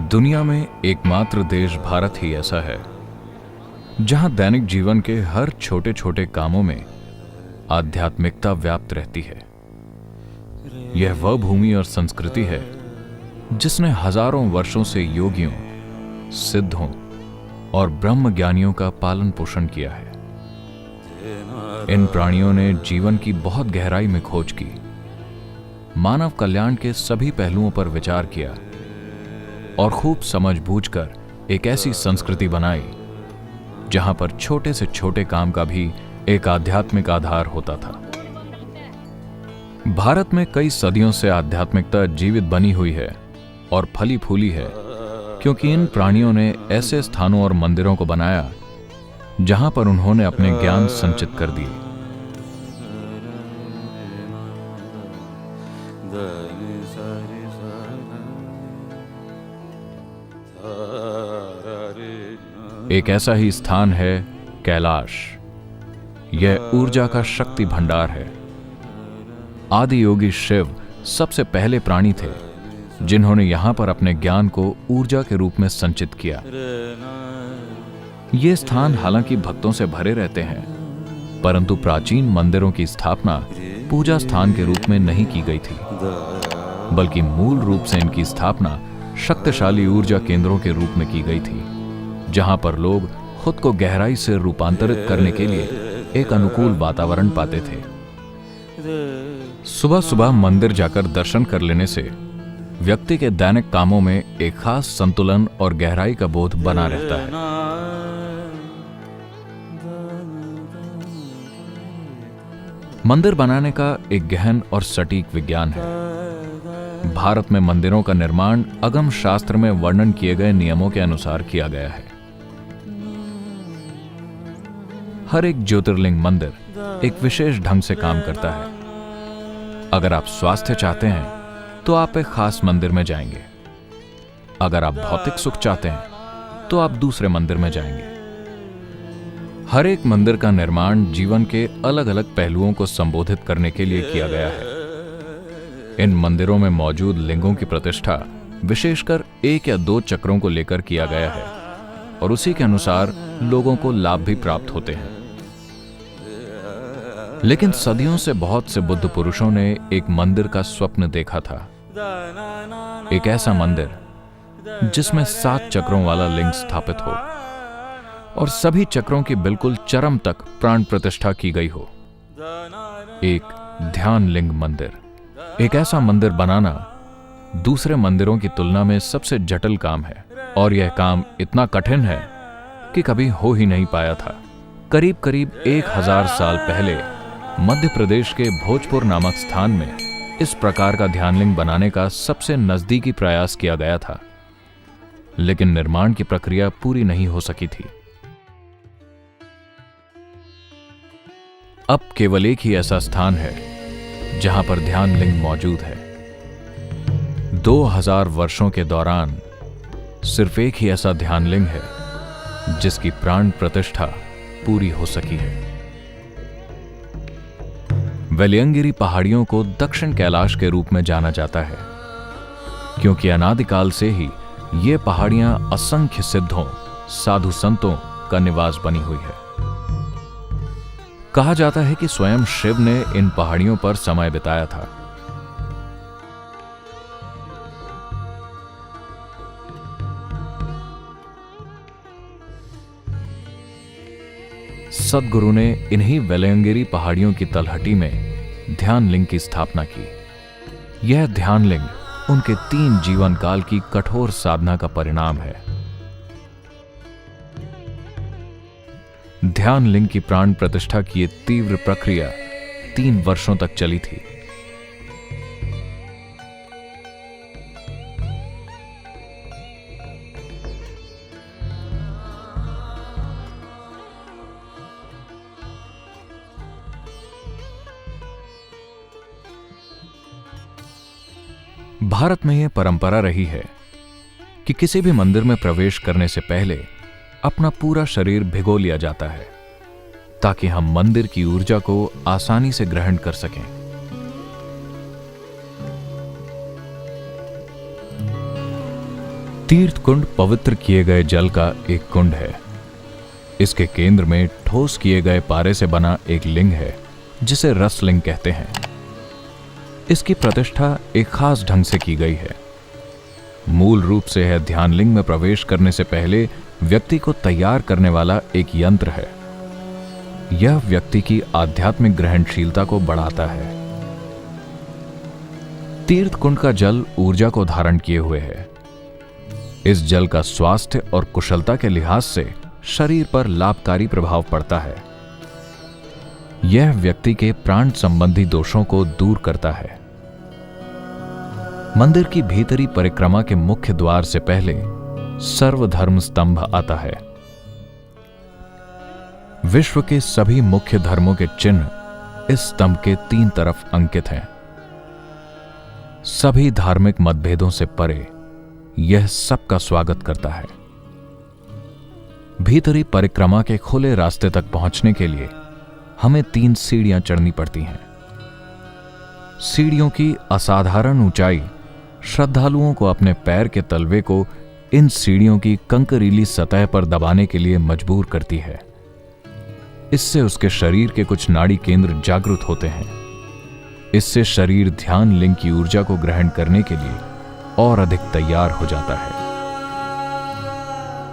दुनिया में एकमात्र देश भारत ही ऐसा है जहां दैनिक जीवन के हर छोटे छोटे कामों में आध्यात्मिकता व्याप्त रहती है। यह वह भूमि और संस्कृति है जिसने हजारों वर्षों से योगियों, सिद्धों और ब्रह्म ज्ञानियों का पालन पोषण किया है। इन प्राणियों ने जीवन की बहुत गहराई में खोज की, मानव कल्याण के सभी पहलुओं पर विचार किया और खूब समझ बूझकर एक ऐसी संस्कृति बनाई जहां पर छोटे से छोटे काम का भी एक आध्यात्मिक आधार होता था। भारत में कई सदियों से आध्यात्मिकता जीवित बनी हुई है और फली फूली है, क्योंकि इन प्राणियों ने ऐसे स्थानों और मंदिरों को बनाया जहां पर उन्होंने अपने ज्ञान संचित कर दिए। एक ऐसा ही स्थान है कैलाश। यह ऊर्जा का शक्ति भंडार है। आदि योगी शिव सबसे पहले प्राणी थे जिन्होंने यहां पर अपने ज्ञान को ऊर्जा के रूप में संचित किया। ये स्थान हालांकि भक्तों से भरे रहते हैं, परंतु प्राचीन मंदिरों की स्थापना पूजा स्थान के रूप में नहीं की गई थी, बल्कि मूल रूप से इनकी स्थापना शक्तिशाली ऊर्जा केंद्रों के रूप में की गई थी, जहां पर लोग खुद को गहराई से रूपांतरित करने के लिए एक अनुकूल वातावरण पाते थे। सुबह सुबह मंदिर जाकर दर्शन कर लेने से व्यक्ति के दैनिक कामों में एक खास संतुलन और गहराई का बोध बना रहता है। मंदिर बनाने का एक गहन और सटीक विज्ञान है। भारत में मंदिरों का निर्माण अगम शास्त्र में वर्णन किए गए नियमों के अनुसार किया गया है। हर एक ज्योतिर्लिंग मंदिर एक विशेष ढंग से काम करता है। अगर आप स्वास्थ्य चाहते हैं तो आप एक खास मंदिर में जाएंगे। अगर आप भौतिक सुख चाहते हैं तो आप दूसरे मंदिर में जाएंगे। हर एक मंदिर का निर्माण जीवन के अलग अलग पहलुओं को संबोधित करने के लिए किया गया है। इन मंदिरों में मौजूद लिंगों की प्रतिष्ठा विशेषकर 1 या 2 चक्रों को लेकर किया गया है और उसी के अनुसार लोगों को लाभ भी प्राप्त होते हैं। लेकिन सदियों से बहुत से बुद्ध पुरुषों ने एक मंदिर का स्वप्न देखा था। एक ऐसा मंदिर जिसमें 7 चक्रों वाला लिंग स्थापित हो और सभी चक्रों की बिल्कुल चरम तक प्राण प्रतिष्ठा की गई हो। एक ध्यान लिंग मंदिर। एक ऐसा मंदिर बनाना दूसरे मंदिरों की तुलना में सबसे जटिल काम है और यह काम इतना कठिन है कि कभी हो ही नहीं पाया था। करीब करीब 1000 साल पहले मध्य प्रदेश के भोजपुर नामक स्थान में इस प्रकार का ध्यानलिंग बनाने का सबसे नजदीकी प्रयास किया गया था, लेकिन निर्माण की प्रक्रिया पूरी नहीं हो सकी थी। अब केवल एक ही ऐसा स्थान है जहां पर ध्यानलिंग मौजूद है। 2000 वर्षों के दौरान सिर्फ एक ही ऐसा ध्यानलिंग है जिसकी प्राण प्रतिष्ठा पूरी हो सकी है। वेलियंगिरी पहाड़ियों को दक्षिण कैलाश के रूप में जाना जाता है, क्योंकि अनादिकाल से ही ये पहाड़ियां असंख्य सिद्धों, साधु संतों का निवास बनी हुई है। कहा जाता है कि स्वयं शिव ने इन पहाड़ियों पर समय बिताया था। सद्गुरु ने इन्हीं वेलियंगिरी पहाड़ियों की तलहटी में ध्यानलिंग की स्थापना की। यह ध्यानलिंग उनके 3 जीवन काल की कठोर साधना का परिणाम है। ध्यानलिंग की प्राण प्रतिष्ठा की यह तीव्र प्रक्रिया 3 वर्षों तक चली थी। भारत में यह परंपरा रही है कि किसी भी मंदिर में प्रवेश करने से पहले अपना पूरा शरीर भिगो लिया जाता है ताकि हम मंदिर की ऊर्जा को आसानी से ग्रहण कर सकें। तीर्थ कुंड पवित्र किए गए जल का एक कुंड है। इसके केंद्र में ठोस किए गए पारे से बना एक लिंग है जिसे रसलिंग कहते हैं। इसकी प्रतिष्ठा एक खास ढंग से की गई है। मूल रूप से यह ध्यान लिंग में प्रवेश करने से पहले व्यक्ति को तैयार करने वाला एक यंत्र है। यह व्यक्ति की आध्यात्मिक ग्रहणशीलता को बढ़ाता है। तीर्थ कुंड का जल ऊर्जा को धारण किए हुए है। इस जल का स्वास्थ्य और कुशलता के लिहाज से शरीर पर लाभकारी प्रभाव पड़ता है। यह व्यक्ति के प्राण संबंधी दोषों को दूर करता है। मंदिर की भीतरी परिक्रमा के मुख्य द्वार से पहले सर्वधर्म स्तंभ आता है। विश्व के सभी मुख्य धर्मों के चिन्ह इस स्तंभ के 3 तरफ अंकित हैं। सभी धार्मिक मतभेदों से परे यह सबका स्वागत करता है। भीतरी परिक्रमा के खुले रास्ते तक पहुंचने के लिए हमें 3 सीढ़ियां चढ़नी पड़ती हैं। सीढ़ियों की असाधारण ऊंचाई श्रद्धालुओं को अपने पैर के तलवे को इन सीढ़ियों की कंकरीली सतह पर दबाने के लिए मजबूर करती है। इससे उसके शरीर के कुछ नाड़ी केंद्र जागृत होते हैं। इससे शरीर ध्यान लिंग की ऊर्जा को ग्रहण करने के लिए और अधिक तैयार हो जाता है।